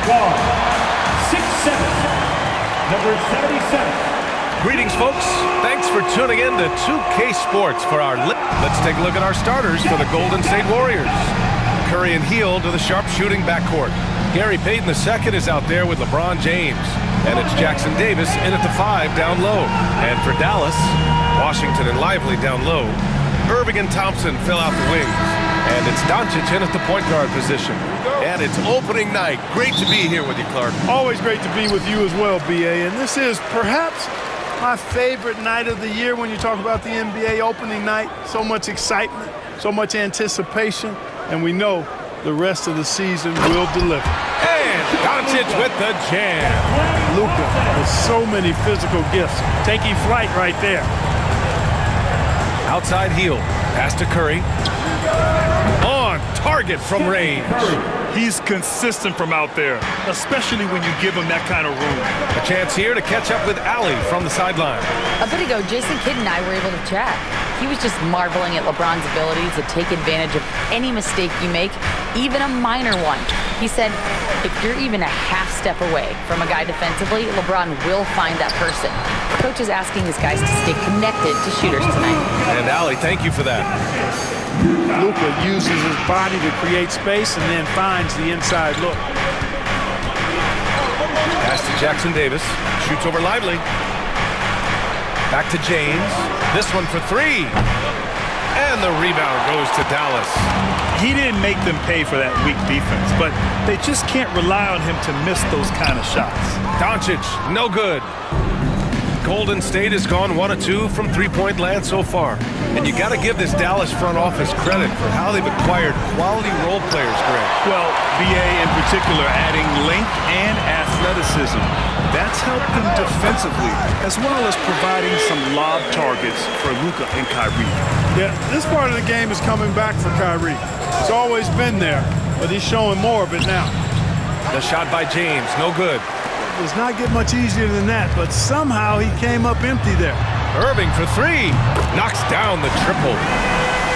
guard, 6'7", number 77. Greetings, folks. Thanks for tuning in to 2K Sports for our Let's take a look at our starters for the Golden State Warriors. Curry and Hield to the sharpshooting backcourt. Gary Payton II is out there with LeBron James. And it's Jackson Davis in at the 5 down low. And for Dallas, Washington and Lively down low. Irving and Thompson fill out the wings. And it's Doncic in at the point guard position. And it's opening night. Great to be here with you, Clark. Always great to be with you as well, B.A. And this is perhaps my favorite night of the year when you talk about the NBA opening night. So much excitement, so much anticipation, and we know the rest of the season will deliver. And Doncic with the jam. Luka with so many physical gifts, taking flight right there. Outside Hield, pass to Curry. On target from range. He's consistent from out there, especially when you give him that kind of room. A chance here to catch up with Allie from the sideline. A bit ago, Jason Kidd and I were able to chat. He was just marveling at LeBron's ability to take advantage of any mistake you make, even a minor one. He said, if you're even a half step away from a guy defensively, LeBron will find that person. The coach is asking his guys to stay connected to shooters tonight. And Allie, thank you for that. Luka uses his body to create space and then finds the inside look. Pass to Jackson Davis. Shoots over Lively. Back to James. This one for 3. And the rebound goes to Dallas. He didn't make them pay for that weak defense, but they just can't rely on him to miss those kind of shots. Doncic, no good. Golden State has gone 1 of 2 from three-point land so far. And you got to give this Dallas front office credit for how they've acquired quality role players, Greg. Well, BA in particular adding length and athleticism. That's helped them defensively, as well as providing some lob targets for Luka and Kyrie. Yeah, this part of the game is coming back for Kyrie. It's always been there, but he's showing more of it now. The shot by James, no good. Does not get much easier than that, but somehow he came up empty there. Irving for 3. Knocks down the triple.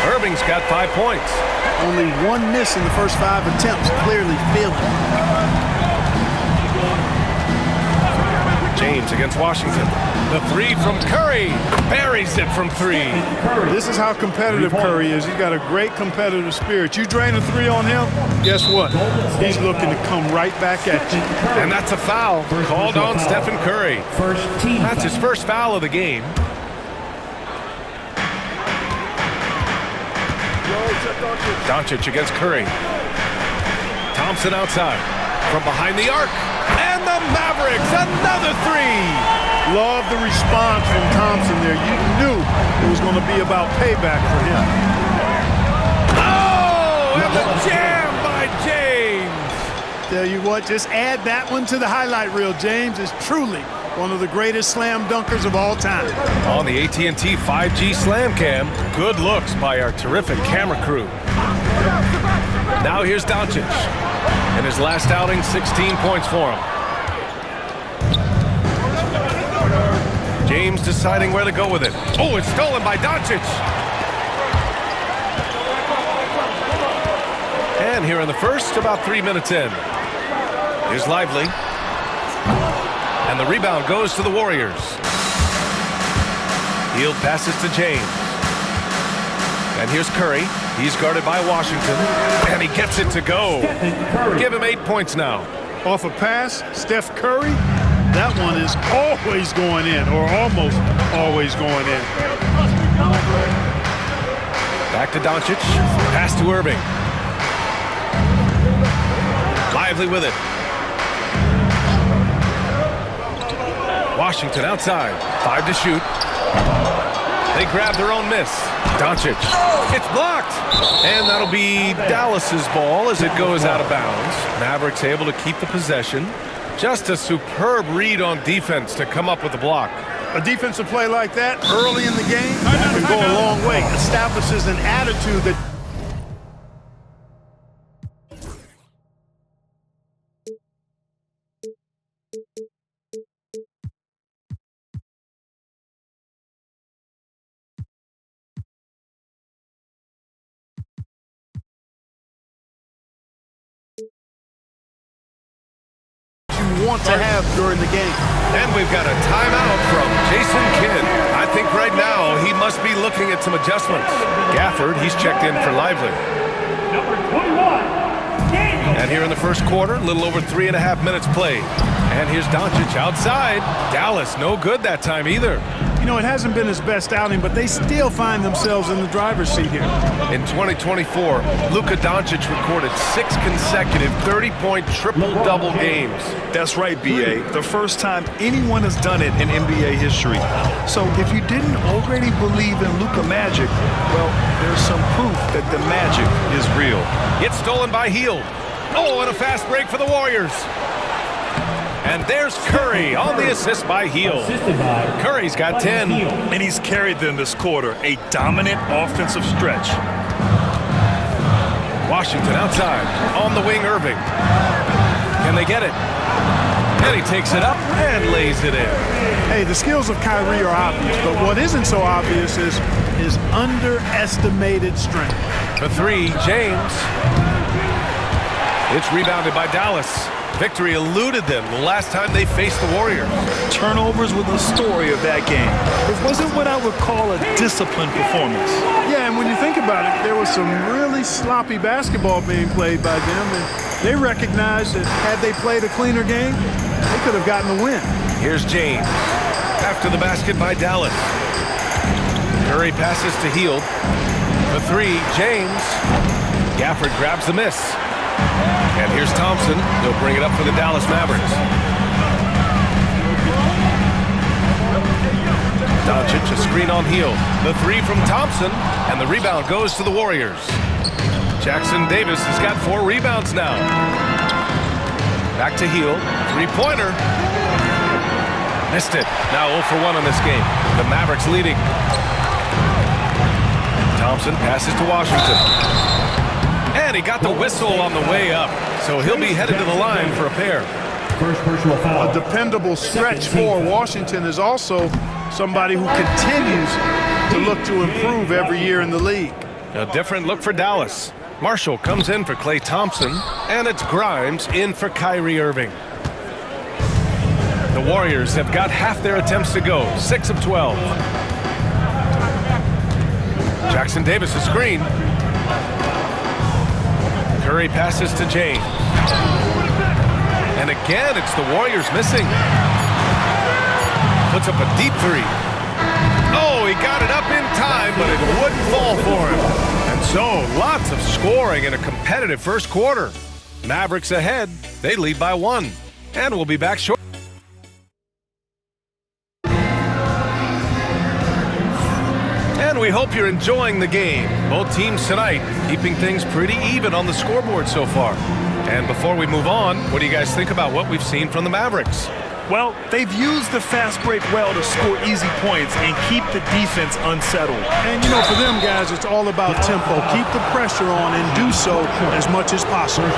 Irving's got 5 points. Only 1 miss in the first 5 attempts, clearly failing. James against Washington. The 3 from Curry. Buries it from 3. This is how competitive Curry is. He's got a great competitive spirit. You drain a 3 on him, guess what? He's looking to come right back at you. And that's a foul called on Stephen Curry. That's his first foul of the game. Doncic against Curry. Thompson outside. From behind the arc. And the Mavericks, another 3. Love the response from Thompson there. You knew it was going to be about payback for him. Oh, and the jam by James. Tell you what, just add that one to the highlight reel. James is truly one of the greatest slam dunkers of all time. On the AT&T 5G Slam Cam, good looks by our terrific camera crew. Now here's Doncic. In his last outing, 16 points for him. James deciding where to go with it. Oh, it's stolen by Doncic. And here in the first, about 3 minutes in. Here's Lively. And the rebound goes to the Warriors. Hield passes to James. And here's Curry. He's guarded by Washington. And he gets it to go. Give him 8 points now. Off a pass, Steph Curry. That one is always going in, or almost always going in. Back to Doncic. Pass to Irving. Lively with it. Washington outside. 5 to shoot. They grab their own miss. Doncic. It's blocked. And that'll be Dallas's ball as it goes out of bounds. Mavericks able to keep the possession. Just a superb read on defense to come up with the block. A defensive play like that early in the game can go a long way. Establishes an attitude that want to have during the game. And we've got a timeout from Jason Kidd. I think right now he must be looking at some adjustments. Gafford, he's checked in for Lively. Number 21, Daniel. And here in the first quarter, a little over 3.5 minutes played. And here's Doncic outside. Dallas, no good that time either. You know, it hasn't been his best outing, but they still find themselves in the driver's seat here. In 2024, Luka Doncic recorded 6 consecutive 30-point triple-double games. That's right, B.A. The first time anyone has done it in NBA history. So if you didn't already believe in Luka Magic, well, there's some proof that the magic is real. It's stolen by Hield. Oh, and a fast break for the Warriors. And there's Curry on the assist by Hield. Assisted by Curry's got 10. And he's carried them this quarter, a dominant offensive stretch. Washington outside. On the wing, Irving. Can they get it? And he takes it up and lays it in. Hey, the skills of Kyrie are obvious, but what isn't so obvious is his underestimated strength. For 3, James. It's rebounded by Dallas. Victory eluded them the last time they faced the Warriors. Turnovers were the story of that game. It wasn't what I would call a disciplined performance. Yeah, and when you think about it, there was some really sloppy basketball being played by them, and they recognized that had they played a cleaner game, they could have gotten the win. Here's James. After the basket by Dallas. Curry passes to Hield. For 3, James. Gafford grabs the miss. And here's Thompson. He'll bring it up for the Dallas Mavericks. Doncic, a screen on Hield. The 3 from Thompson, and the rebound goes to the Warriors. Jackson Davis has got 4 rebounds now. Back to Hield. 3-pointer. Missed it. Now 0 for 1 in this game. The Mavericks leading. Thompson passes to Washington. And he got the whistle on the way up. So he'll be headed to the line for a pair. First personal foul. A dependable stretch for Washington is also somebody who continues to look to improve every year in the league. A different look for Dallas. Marshall comes in for Klay Thompson, and it's Grimes in for Kyrie Irving. The Warriors have got half their attempts to go, 6 of 12. Jackson Davis a screen. Curry passes to James. And again, it's the Warriors missing. Puts up a deep 3. Oh, he got it up in time, but it wouldn't fall for him. And so, lots of scoring in a competitive first quarter. Mavericks ahead. They lead by 1. And we'll be back shortly. And we hope you're enjoying the game. Both teams tonight keeping things pretty even on the scoreboard so far. And before we move on, what do you guys think about what we've seen from the Mavericks? Well, they've used the fast break well to score easy points and keep the defense unsettled. And, you know, for them guys, it's all about tempo. Keep the pressure on and do so as much as possible.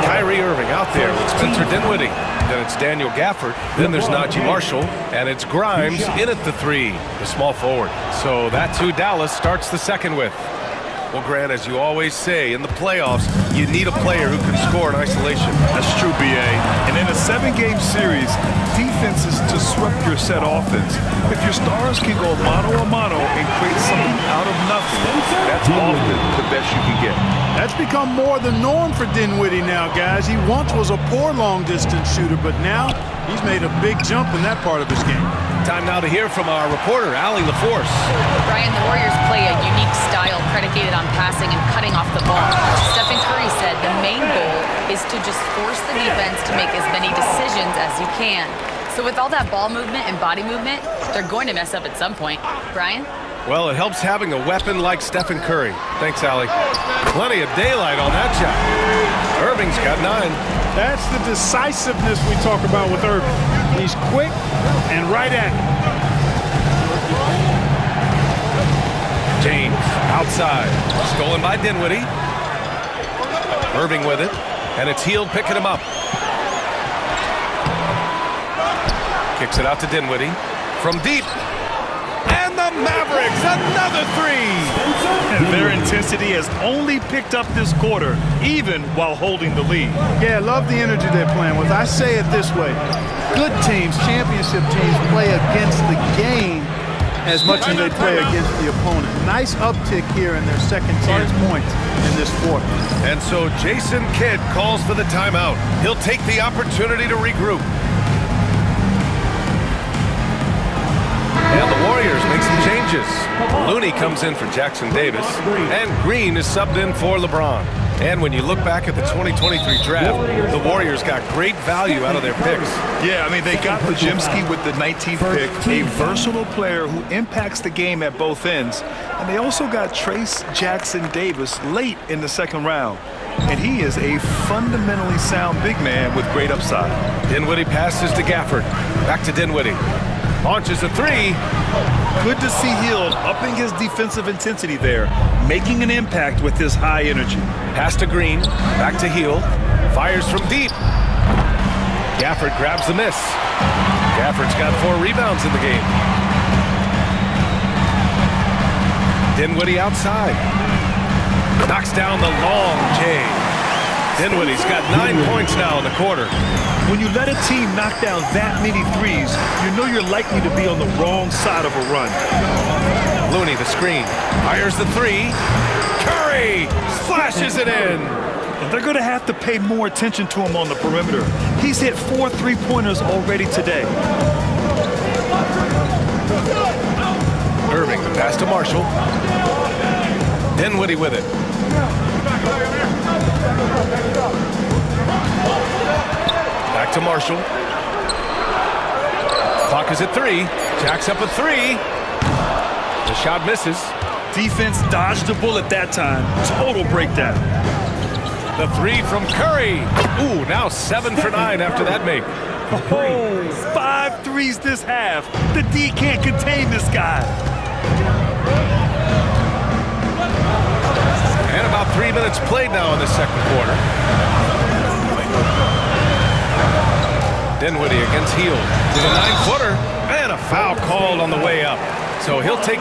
Kyrie Irving out there with Spencer Dinwiddie. Then it's Daniel Gafford. Then there's Najee Marshall. And it's Grimes in at the 3, the small forward. So that's who Dallas starts the second with. Well, Grant, as you always say, in the playoffs, you need a player who can score in isolation. That's true, B.A. And in a 7-game series, defense is to disrupt your set offense. If your stars can go mano-a-mano and create something out of nothing, that's often the best you can get. That's become more the norm for Dinwiddie now, guys. He once was a poor long-distance shooter, but now he's made a big jump in that part of his game. Time now to hear from our reporter, Allie LaForce. Brian, the Warriors play a unique style predicated on passing and cutting off the ball. Stephen Curry said the main goal is to just force the defense to make as many decisions as you can. So with all that ball movement and body movement, they're going to mess up at some point. Brian? Well, it helps having a weapon like Stephen Curry. Thanks, Allie. Plenty of daylight on that shot. Irving's got 9. That's the decisiveness we talk about with Irving. He's quick and right at it. James outside. Stolen by Dinwiddie. Irving with it. And it's Hield picking him up. Kicks it out to Dinwiddie. From deep. And the Mavericks, another 3. Their intensity has only picked up this quarter, even while holding the lead. Yeah, I love the energy they're playing with. I say it this way. Good teams, championship teams, play against the game as much as they play against the opponent. Nice uptick here in their second chance points in this quarter. And so Jason Kidd calls for the timeout. He'll take the opportunity to regroup. And the Warriors make some changes. Looney comes in for Jackson Davis, and Green is subbed in for LeBron. And when you look back at the 2023 draft, the Warriors got great value out of their picks. Yeah, I mean, they got Podziemski with the 19th pick, a versatile player who impacts the game at both ends. And they also got Trace Jackson Davis late in the second round. And he is a fundamentally sound big man with great upside. Dinwiddie passes to Gafford. Back to Dinwiddie. Launches a three. Good to see Hield upping his defensive intensity there, making an impact with his high energy. Pass to Green. Back to Hield. Fires from deep. Gafford grabs the miss. Gafford's got 4 rebounds in the game. Dinwiddie outside. Knocks down the long J. Dinwiddie's got 9 points now in the quarter. When you let a team knock down that many threes, you know you're likely to be on the wrong side of a run. Looney, the screen. Fires the three. Curry splashes it in. And they're going to have to pay more attention to him on the perimeter. He's hit 4 3-pointers already today. Irving, the pass to Marshall. Dinwiddie with it. Back to Marshall. Clock is at 3. Jacks up a 3. The shot misses. Defense dodged a bullet that time. Total breakdown. The 3 from Curry. Ooh, now 7 for 9 after that make. Oh, 5 threes this half. The D can't contain this guy. And about 3 minutes played now in the second quarter. Dinwiddie against Hield with a 9-footer and a foul called on the way up. So he'll take...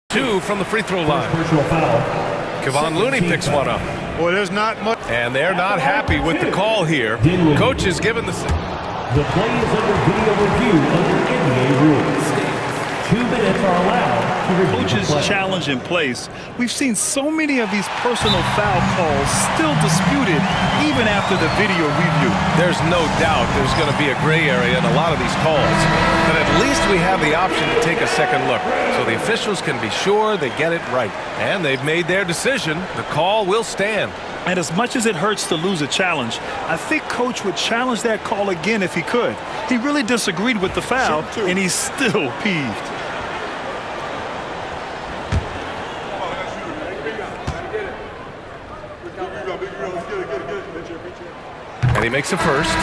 two from the free throw line. Personal foul. Kevon Looney picks one up. Boy, there's not much. And they're not happy with the call here. Coach is given the... The play is under video review under NBA rules. 2 minutes are allowed to review the Coach's play. challenge in place. We've seen so many of these personal foul calls still disputed even after the video review. There's no doubt there's going to be a gray area in a lot of these calls. But at least we have the option to take a second look. So the officials can be sure they get it right. And they've made their decision. The call will stand. And as much as it hurts to lose a challenge, I think Coach would challenge that call again if he could. He really disagreed with the foul, and he's still peeved. And he makes a first.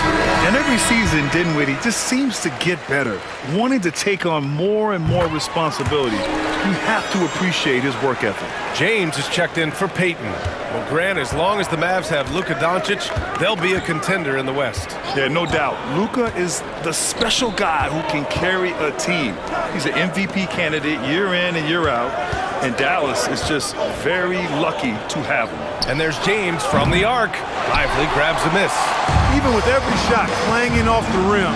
And every season, Dinwiddie just seems to get better, wanting to take on more and more responsibility. You have to appreciate his work ethic. James is checked in for Peyton. Well, Grant, as long as the Mavs have Luka Doncic, they'll be a contender in the West. Yeah, no doubt. Luka is the special guy who can carry a team. He's an MVP candidate year in and year out. And Dallas is just very lucky to have him. And there's James from the arc. Lively grabs a miss. Even with every shot clanging off the rim,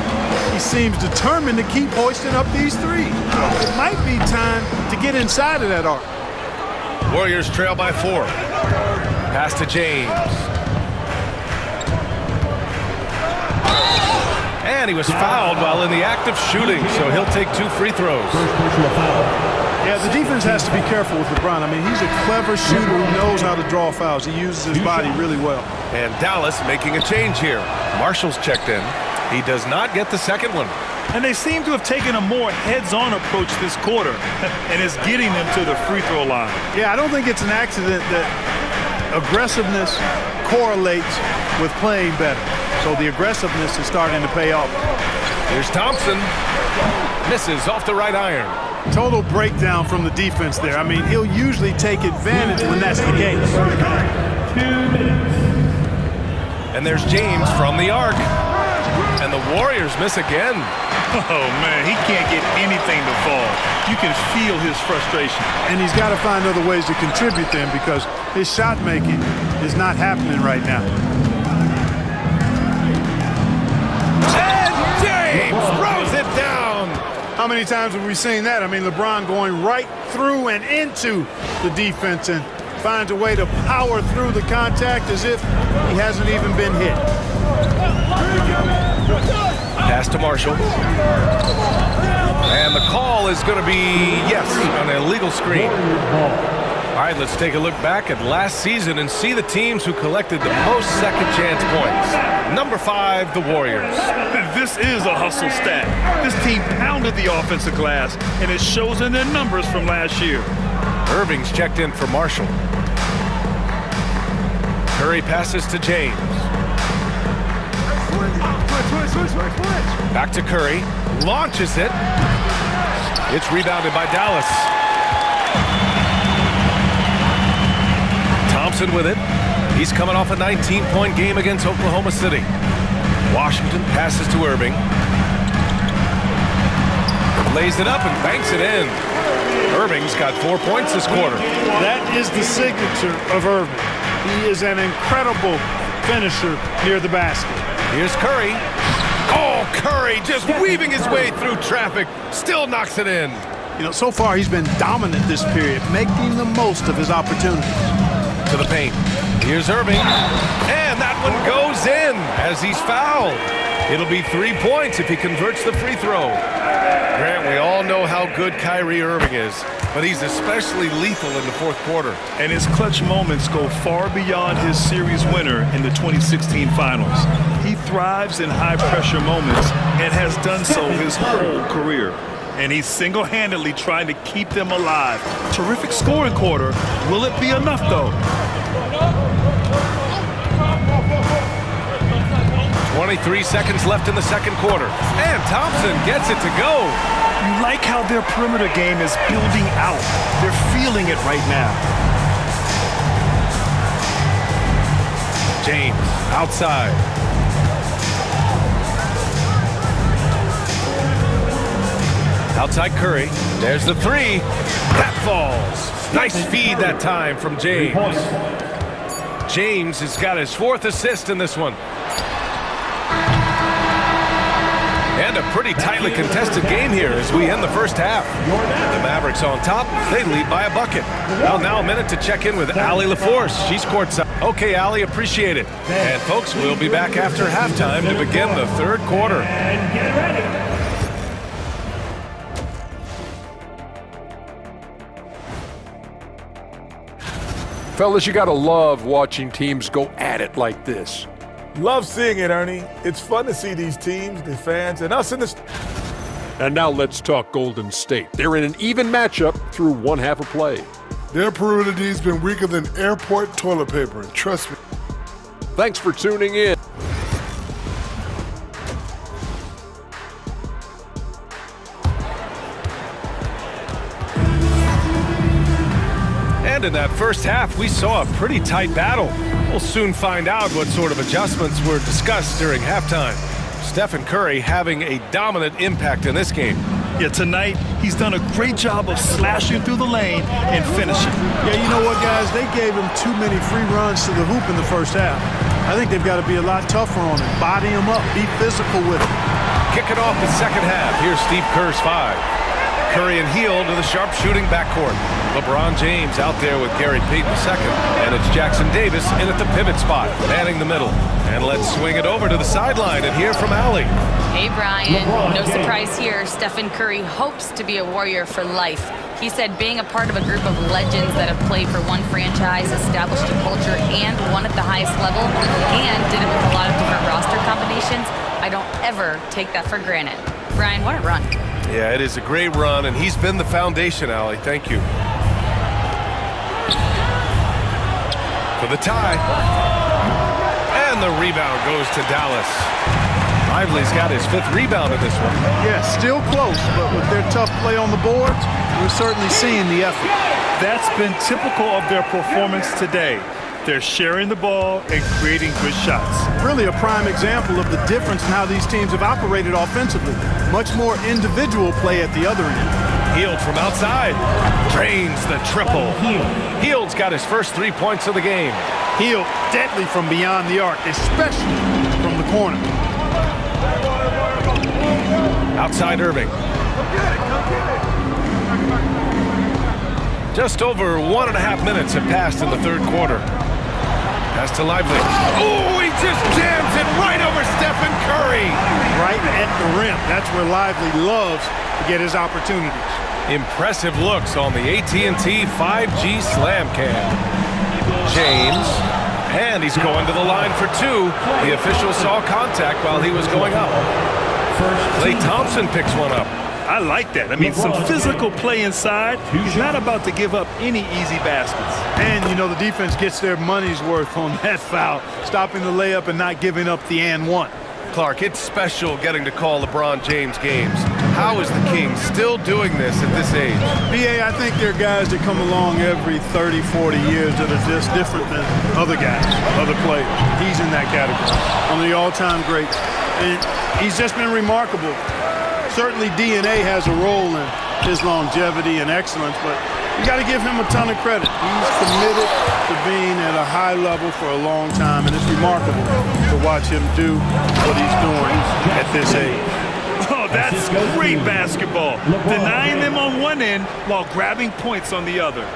he seems determined to keep hoisting up these threes. It might be time to get inside of that arc. Warriors trail by 4. Pass to James. And he was fouled while in the act of shooting, so he'll take 2 free throws. First personal foul. Yeah, the defense has to be careful with LeBron. I mean, he's a clever shooter who knows how to draw fouls. He uses his body really well. And Dallas making a change here. Marshall's checked in. He does not get the second one. And they seem to have taken a more heads-on approach this quarter, and it's getting them to the free throw line. Yeah, I don't think it's an accident that aggressiveness correlates with playing better. So the aggressiveness is starting to pay off. Here's Thompson. Misses off the right iron. Total breakdown from the defense there. I mean, he'll usually take advantage when that's the case. 2 minutes. And there's James from the arc. And the Warriors miss again. Oh, man, he can't get anything to fall. You can feel his frustration. And he's got to find other ways to contribute then because his shot making is not happening right now. And James throws it down. How many times have we seen that? I mean, LeBron going right through and into the defense and finds a way to power through the contact as if he hasn't even been hit. Pass to Marshall. And the call is going to be, yes, an illegal screen. All right, let's take a look back at last season and see the teams who collected the most second chance points. Number 5, the Warriors. This is a hustle stat. This team pounded the offensive glass, and it shows in their numbers from last year. Irving's checked in for Marshall. Curry passes to James. Back to Curry. Launches it. It's rebounded by Dallas. Thompson with it. He's coming off a 19-point game against Oklahoma City. Washington passes to Irving. Lays it up and banks it in. Irving's got 4 points this quarter. That is the signature of Irving. He is an incredible finisher near the basket. Here's Curry. Oh, Curry just weaving his way through traffic. Still knocks it in. You know, so far he's been dominant this period, making the most of his opportunities. To the paint. Here's Irving. And that one goes in as he's fouled. It'll be 3 points if he converts the free throw. Grant, we all know how good Kyrie Irving is, but he's especially lethal in the fourth quarter. And his clutch moments go far beyond his series winner in the 2016 finals. He thrives in high-pressure moments and has done so his whole career. And he's single-handedly trying to keep them alive. Terrific scoring quarter. Will it be enough, though? 23 seconds left in the second quarter. And Thompson gets it to go. You like how their perimeter game is building out. They're feeling it right now. James outside. Outside Curry. There's the 3. That falls. Nice feed that time from James. James has got his 4th assist in this one. And a pretty tightly contested game here as we end the first half. The Mavericks on top. They lead by a bucket. Well, now a minute to check in with Allie LaForce. She's courtside. Okay, Allie, appreciate it. And folks, we'll be back after halftime to begin the third quarter. And get ready. Fellas, you gotta love watching teams go at it like this. Love seeing it, Ernie. It's fun to see these teams, the fans, and us in the... And now let's talk Golden State. They're in an even matchup through one half of play. Their perimeter D's been weaker than airport toilet paper, trust me. Thanks for tuning in. And in that first half, we saw a pretty tight battle. We'll soon find out what sort of adjustments were discussed during halftime. Stephen Curry having a dominant impact in this game. Yeah, tonight, he's done a great job of slashing through the lane and finishing. Yeah, you know what, guys? They gave him too many free runs to the hoop in the first half. I think they've got to be a lot tougher on him. Body him up. Be physical with him. Kicking off the second half, here's Steve Kerr's 5. Curry and Hield to the sharp-shooting backcourt. LeBron James out there with Gary Payton II. And it's Jackson Davis in at the pivot spot, manning the middle. And let's swing it over to the sideline and hear from Allie. Hey, Brian. No surprise here. Stephen Curry hopes to be a Warrior for life. He said being a part of a group of legends that have played for one franchise, established a culture, and won at the highest level, and did it with a lot of different roster combinations, I don't ever take that for granted. Brian, what a run. Yeah, it is a great run, and he's been the foundation, Allie. Thank you. For the tie. And the rebound goes to Dallas. Lively's got his 5th rebound in this one. Yeah, still close, but with their tough play on the boards, we're certainly seeing the effort. That's been typical of their performance today. They're sharing the ball and creating good shots. Really a prime example of the difference in how these teams have operated offensively. Much more individual play at the other end. Hield from outside. Drains the triple. Hield's got his first 3 points of the game. Hield deadly from beyond the arc, especially from the corner. Outside Irving. Just over 1.5 minutes have passed in the third quarter. Pass to Lively. Oh, he just jams it right over Stephen Curry. Right at the rim. That's where Lively loves to get his opportunities. Impressive looks on the AT&T 5G Slam Cam. James, and he's going to the line for two. The official saw contact while he was going up. Klay Thompson picks one up. I like that. I mean, some physical play inside. He's not about to give up any easy baskets. And, you know, the defense gets their money's worth on that foul, stopping the layup and not giving up the and one. Clark, it's special getting to call LeBron James games. How is the King still doing this at this age? B.A., I think there are guys that come along every 30, 40 years that are just different than other guys, other players. He's in that category. One of the all-time greats. And he's just been remarkable. Certainly DNA has a role in his longevity and excellence, but you got to give him a ton of credit. He's committed to being at a high level for a long time, and it's remarkable to watch him do what he's doing at this age. Oh, that's great basketball. Denying them on one end while grabbing points on the other.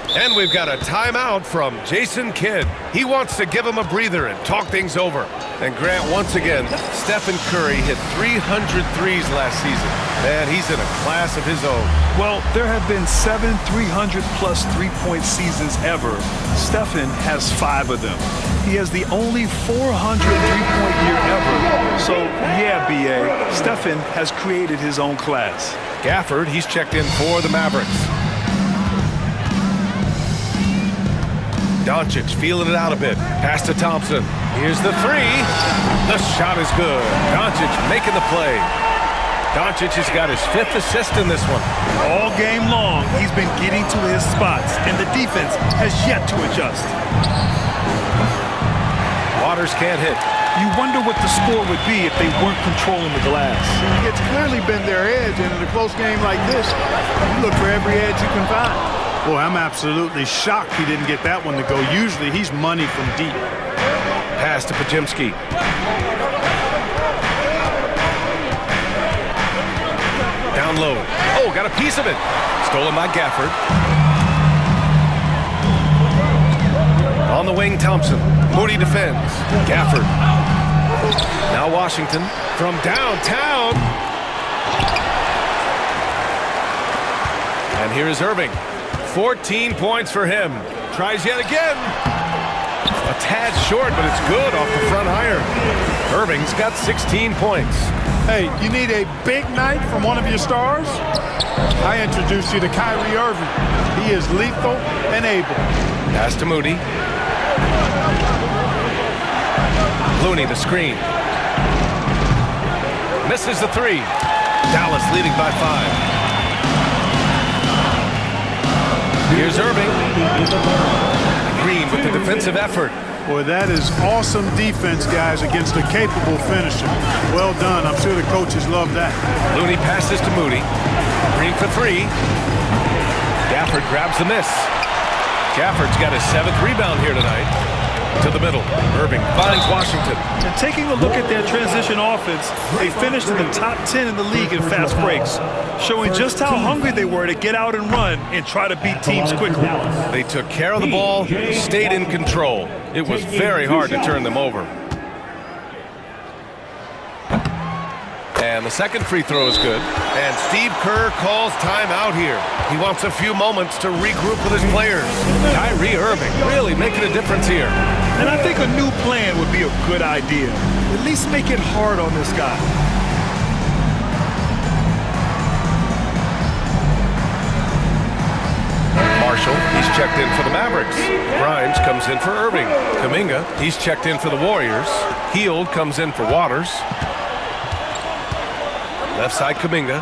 And we've got a timeout from Jason Kidd. He wants to give him a breather and talk things over. And Grant, once again, Stephen Curry hit 300 threes last season. Man, he's in a class of his own. Well, there have been 7 300-plus three-point seasons ever. Stephen has 5 of them. He has the only 400 three-point year ever. So, yeah, B.A., Stephen has created his own class. Gafford, he's checked in for the Mavericks. Doncic feeling it out a bit. Pass to Thompson. Here's the three. The shot is good. Doncic making the play. Doncic has got his 5th assist in this one. All game long, he's been getting to his spots, and the defense has yet to adjust. Waters can't hit. You wonder what the score would be if they weren't controlling the glass. It's clearly been their edge, and in a close game like this, you look for every edge you can find. Boy, I'm absolutely shocked he didn't get that one to go. Usually he's money from deep. Pass to Podziemski. Down low. Oh, got a piece of it. Stolen by Gafford. On the wing, Thompson. Moody defends. Gafford. Now Washington from downtown. And here is Irving. 14 points for him. Tries yet again. A tad short, but it's good off the front iron. Irving's got 16 points. Hey, you need a big night from one of your stars? I introduce you to Kyrie Irving. He is lethal and able. Pass to Moody. Looney, the screen. Misses the three. Dallas leading by 5. Here's Irving. Green with the defensive effort. Boy, that is awesome defense, guys, against a capable finisher. Well done. I'm sure the coaches love that. Looney passes to Moody. Green for 3. Gafford grabs the miss. Gafford's got his 7th rebound here tonight. To the middle. Irving finds Washington. And taking a look at their transition offense, they finished in the top 10 in the league in fast breaks, showing just how hungry they were to get out and run and try to beat teams quickly. They took care of the ball, stayed in control. It was very hard to turn them over. And the second free throw is good. And Steve Kerr calls timeout here. He wants a few moments to regroup with his players. Kyrie Irving really making a difference here. And I think a new plan would be a good idea. At least make it hard on this guy. Marshall, he's checked in for the Mavericks. Grimes comes in for Irving. Kuminga, he's checked in for the Warriors. Hield comes in for Waters. Left side, Kuminga.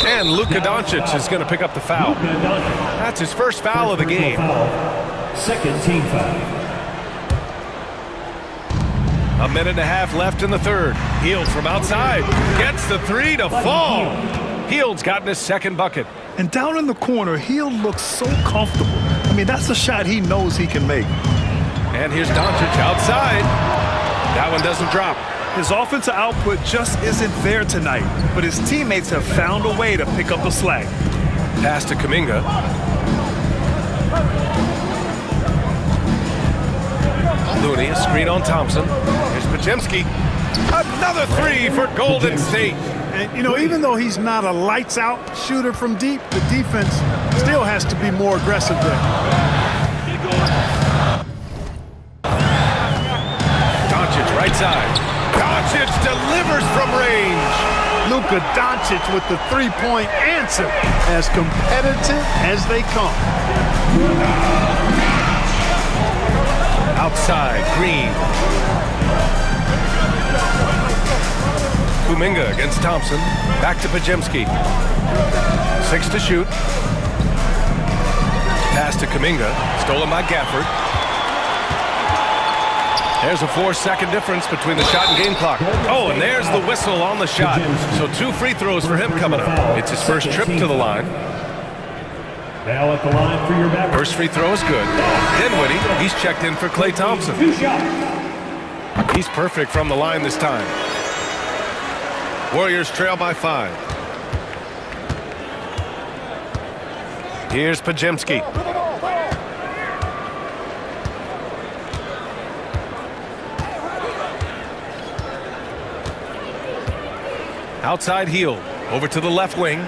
And Luka Doncic is going to pick up the foul. Luka Doncic. That's his first foul of the game. Foul. Second team foul. A minute and a half left in the third. Hield from outside. Gets the three to fall. Hield's gotten his second bucket. And down in the corner, Hield looks so comfortable. I mean, that's a shot he knows he can make. And here's Doncic outside. That one doesn't drop. His offensive output just isn't there tonight, but his teammates have found a way to pick up the slack. Pass to Kuminga. Looney, a screen on Thompson. Here's Podziemski. Another three for Golden State. And, you know, even though he's not a lights-out shooter from deep, the defense still has to be more aggressive there. Doncic right side. Doncic delivers from range. Luka Doncic with the three-point answer, as competitive as they come. Outside, Green. Kuminga against Thompson. Back to Podziemski. 6 to shoot. Pass to Kuminga. Stolen by Gafford. There's a 4-second difference between the shot and game clock. Oh, and there's the whistle on the shot. So 2 free throws for him coming up. It's his first trip to the line. Now at the line for your back. First free throw is good. Dinwiddie, he's checked in for Klay Thompson. 2 shots. He's perfect from the line this time. Warriors trail by 5. Here's Podziemski. Outside Hield. Over to the left wing.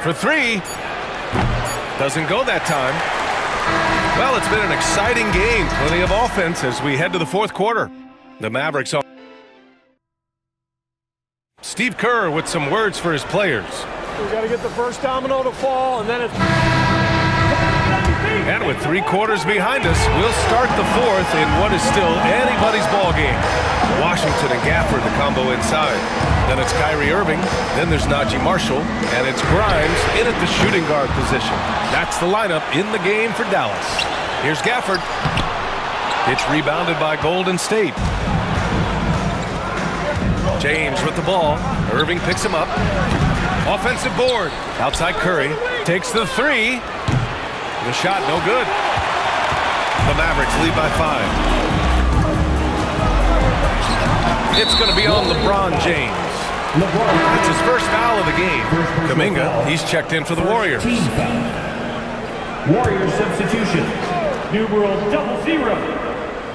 For 3. Doesn't go that time. Well, it's been an exciting game. Plenty of offense as we head to the fourth quarter. The Mavericks on. Steve Kerr with some words for his players. We got to get the first domino to fall, and then it's... And with 3 quarters behind us, we'll start the fourth in what is still anybody's ball game. Washington and Gafford, the combo inside. Then it's Kyrie Irving. Then there's Najee Marshall. And it's Grimes in at the shooting guard position. That's the lineup in the game for Dallas. Here's Gafford. It's rebounded by Golden State. James with the ball. Irving picks him up. Offensive board. Outside Curry. Takes the 3. The shot no good. The Mavericks lead by 5. It's going to be on LeBron James. It's his first foul of the game. Kuminga, he's checked in for the Warriors. Team foul. Warriors substitution. Numeral 00.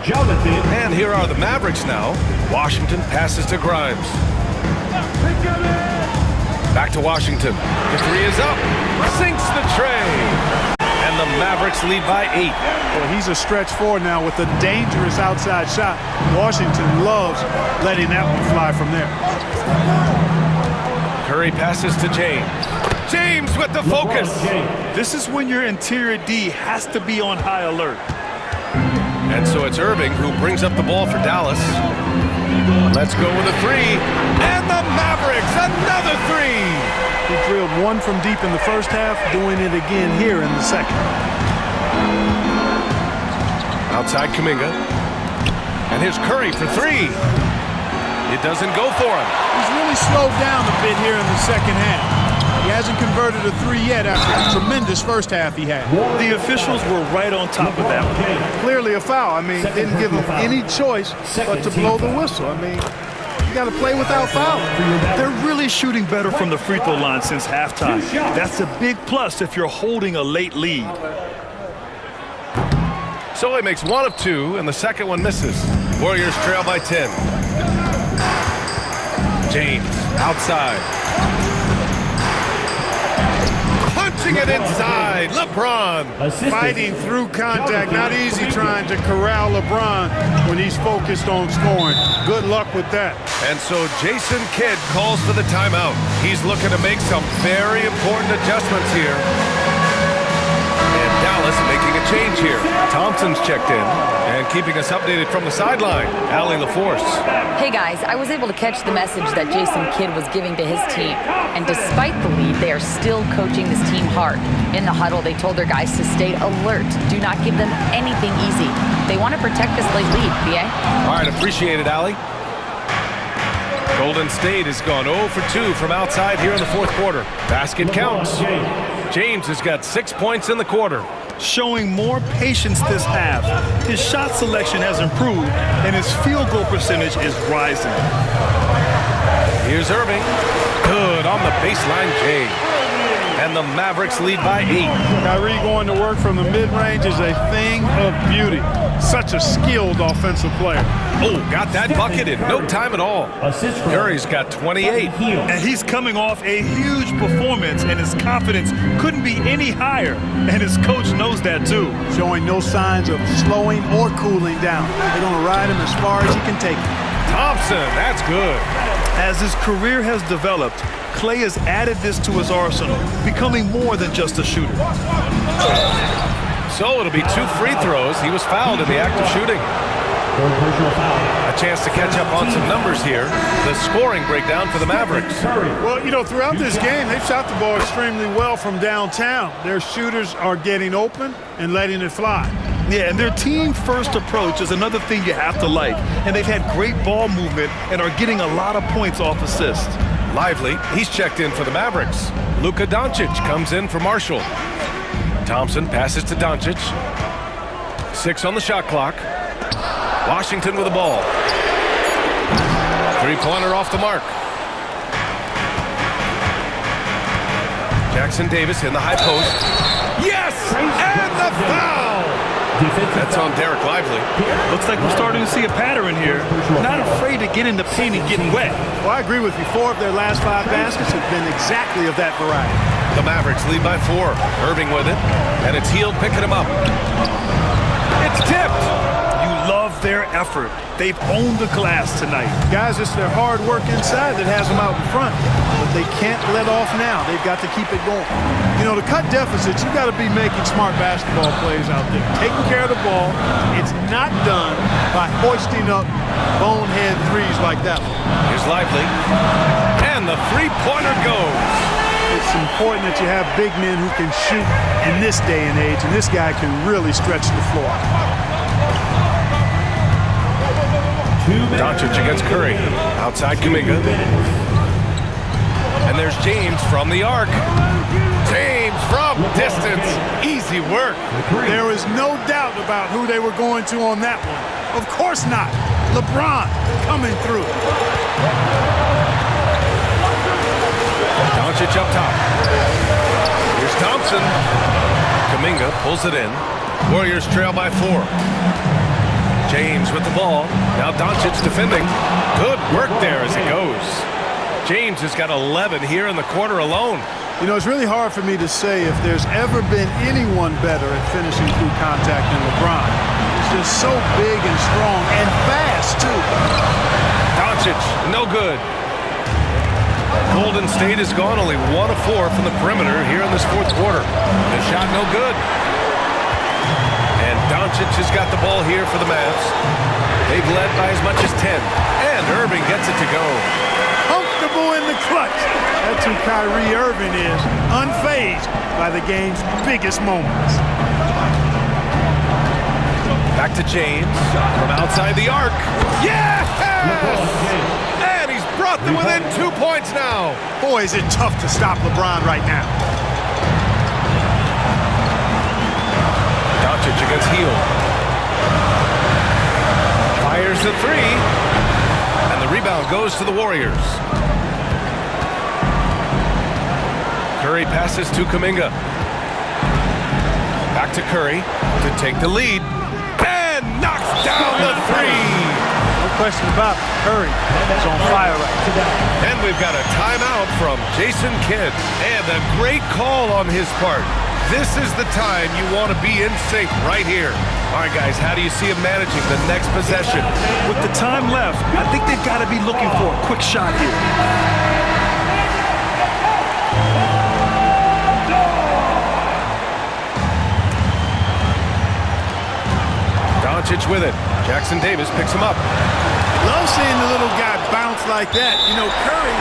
Jonathan. And here are the Mavericks now. Washington passes to Grimes. Back to Washington. The 3 is up. Sinks the tray. And the Mavericks lead by 8. Well, he's a stretch forward now with a dangerous outside shot. Washington loves letting that one fly from there. Curry passes to James. James with the focus. This is when your interior D has to be on high alert. And so it's Irving who brings up the ball for Dallas. Let's go with a 3. And the Mavericks, another 3. He drilled 1 from deep in the first half, doing it again here in the second. Outside Kuminga. And here's Curry for 3. It doesn't go for him. He's really slowed down a bit here in the second half. He hasn't converted a 3 yet after the tremendous first half he had. The officials were right on top of that one. Clearly a foul. I mean, didn't give him any choice but to blow the whistle. I mean, you got to play without fouling. They're really shooting better from the free throw line since halftime. That's a big plus if you're holding a late lead. So he makes 1 of 2, and the second one misses. Warriors trail by 10. James outside. Punching it inside. LeBron. Fighting through contact. Not easy trying to corral LeBron when he's focused on scoring. Good luck with that. And so Jason Kidd calls for the timeout. He's looking to make some very important adjustments here. And Dallas Dallas making a change here. Thompson's checked in and keeping us updated from the sideline. Allie LaForce. Hey guys, I was able to catch the message that Jason Kidd was giving to his team. And despite the lead, they are still coaching this team hard. In the huddle, they told their guys to stay alert. Do not give them anything easy. They want to protect this late lead, BA. All right, appreciate it, Allie. Golden State has gone 0 for 2 from outside here in the fourth quarter. Basket counts. James has got 6 points in the quarter. Showing more patience this half. His shot selection has improved, and his field goal percentage is rising. Here's Irving. Good on the baseline, Jay. And the Mavericks lead by 8. Kyrie going to work from the mid-range is a thing of beauty. Such a skilled offensive player. Oh, got that bucket in no time at all. Assist from Curry's got 28. Hield. And he's coming off a huge performance, and his confidence couldn't be any higher. And his coach knows that, too. Showing no signs of slowing or cooling down. They're going to ride him as far as he can take him. Thompson, that's good. As his career has developed, Klay has added this to his arsenal, becoming more than just a shooter. So it'll be 2 free throws. He was fouled in the act of shooting. A chance to catch up on some numbers here. The scoring breakdown for the Mavericks. Well, you know, throughout this game, they've shot the ball extremely well from downtown. Their shooters are getting open and letting it fly. Yeah, and their team-first approach is another thing you have to like. And they've had great ball movement and are getting a lot of points off assists. Lively, he's checked in for the Mavericks. Luka Doncic comes in for Marshall. Thompson passes to Doncic. 6 on the shot clock. Washington with the ball. Three-pointer off the mark. Jackson Davis in the high post. Yes! And the foul! That's on Derek Lively. Looks like we're starting to see a pattern here. Not afraid to get in the paint and get wet. Well, I agree with you. 4 of their last 5 baskets have been exactly of that variety. The Mavericks lead by 4. Irving with it. And it's Hield picking him up. It's tipped! You love their effort. They've owned the glass tonight. Guys, it's their hard work inside that has them out in front. But they can't let off now. They've got to keep it going. You know, to cut deficits, you've got to be making smart basketball plays out there. Taking care of the ball. It's not done by hoisting up bonehead threes like that one. Here's Lively. And the three-pointer goes. It's important that you have big men who can shoot in this day and age, and this guy can really stretch the floor. Doncic against Curry. Outside Kuminga. And there's James from the arc. James from distance. Easy work. There was no doubt about who they were going to on that one. Of course not. LeBron coming through. Doncic up top. Here's Thompson. Kuminga pulls it in. Warriors trail by 4. James with the ball. Now Doncic defending. Good work there as it goes. James has got 11 here in the quarter alone. You know, it's really hard for me to say if there's ever been anyone better at finishing through contact than LeBron. He's just so big and strong and fast, too. Doncic, no good. Golden State has gone only 1 of 4 from the perimeter here in this fourth quarter. The shot no good. And Doncic has got the ball here for the Mavs. They've led by as much as 10. And Irving gets it to go. Comfortable in the clutch. That's who Kyrie Irving is. Unfazed by the game's biggest moments. Back to James from outside the arc. Yes! And he's brought them within 2 points now. Boy, is it tough to stop LeBron right now. Doncic against Hield. Fires the 3. And the rebound goes to the Warriors. Curry passes to Kuminga. Back to Curry to take the lead. And knocks down the 3. No question about it. Curry is on fire right now. And we've got a timeout from Jason Kidd. And a great call on his part. This is the time you want to be in sync right here. All right, guys, how do you see him managing the next possession? With the time left, I think they've got to be looking for a quick shot here. with it. Jackson Davis picks him up. Love seeing the little guy bounce like that. You know, Curry,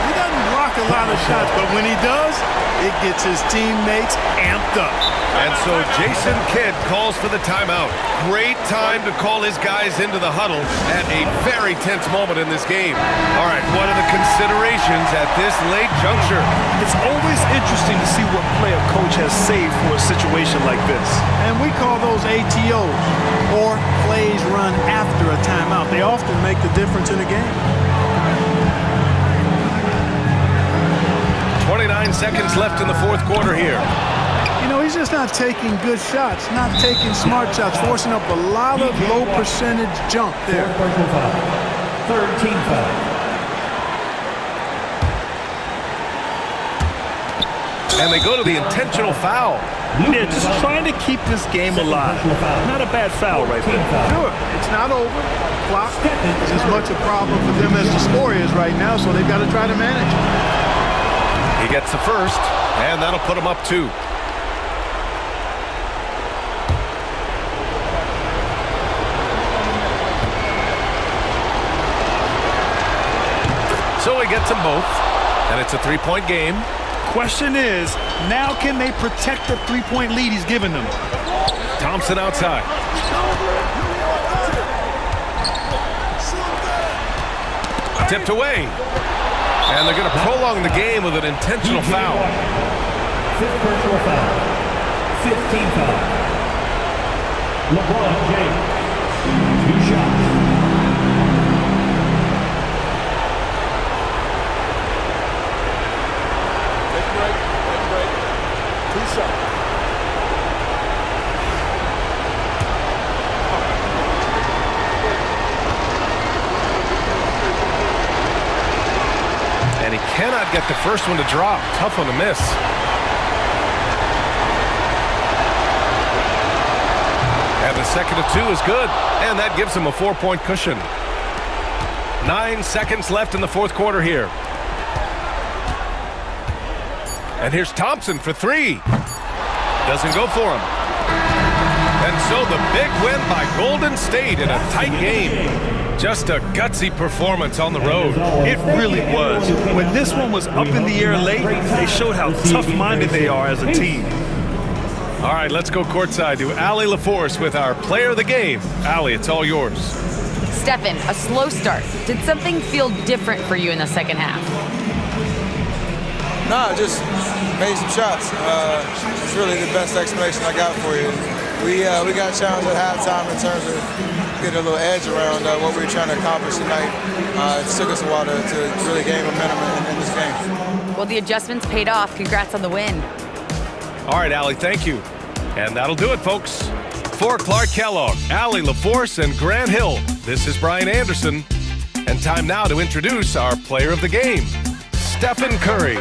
he doesn't block a lot of shots, but when he does, it gets his teammates amped up. And so Jason Kidd calls for the timeout. Great time to call his guys into the huddle at a very tense moment in this game. All right, what are the considerations at this late juncture? It's always interesting to see what play a coach has saved for a situation like this. And we call those ATOs, or plays run after a timeout. They often make the difference in a game. 29 seconds left in the fourth quarter here. You know, he's just not taking good shots, not taking smart shots, forcing up a lot of low percentage jump there. Third team foul. And they go to the intentional foul. Yeah, just trying to keep this game alive. Not a bad foul right there. Sure, it's not over. Clock is as much a problem for them as the score is right now, so they've got to try to manage it. He gets the first, and that'll put him up 2. So he gets them both, and it's a 3-point game. Question is, now can they protect the 3-point lead he's given them? Thompson outside. Tipped away. And they're going to prolong the game with an intentional foul. Fifth personal foul. 15 foul. LeBron James. 2 shots. And he cannot get the first one to drop. Tough one to miss. And the second of 2 is good. And that gives him a 4-point cushion. 9 seconds left in the fourth quarter here. And here's Thompson for 3. Doesn't go for him. And so the big win by Golden State in a tight game. Just a gutsy performance on the road. It really was. When this one was up in the air late, they showed how tough-minded they are as a team. All right, let's go courtside to Allie LaForce with our player of the game. Allie, it's all yours. Stephen, a slow start. Did something feel different for you in the second half? Nah, just made some shots. It's really the best explanation I got for you. We got challenged at halftime in terms of getting a little edge around what we were trying to accomplish tonight. It took us a while to really gain momentum in this game. Well, the adjustments paid off. Congrats on the win. All right, Allie, thank you. And that'll do it, folks. For Clark Kellogg, Allie LaForce, and Grant Hill, this is Brian Anderson. And time now to introduce our player of the game, Stephen Curry.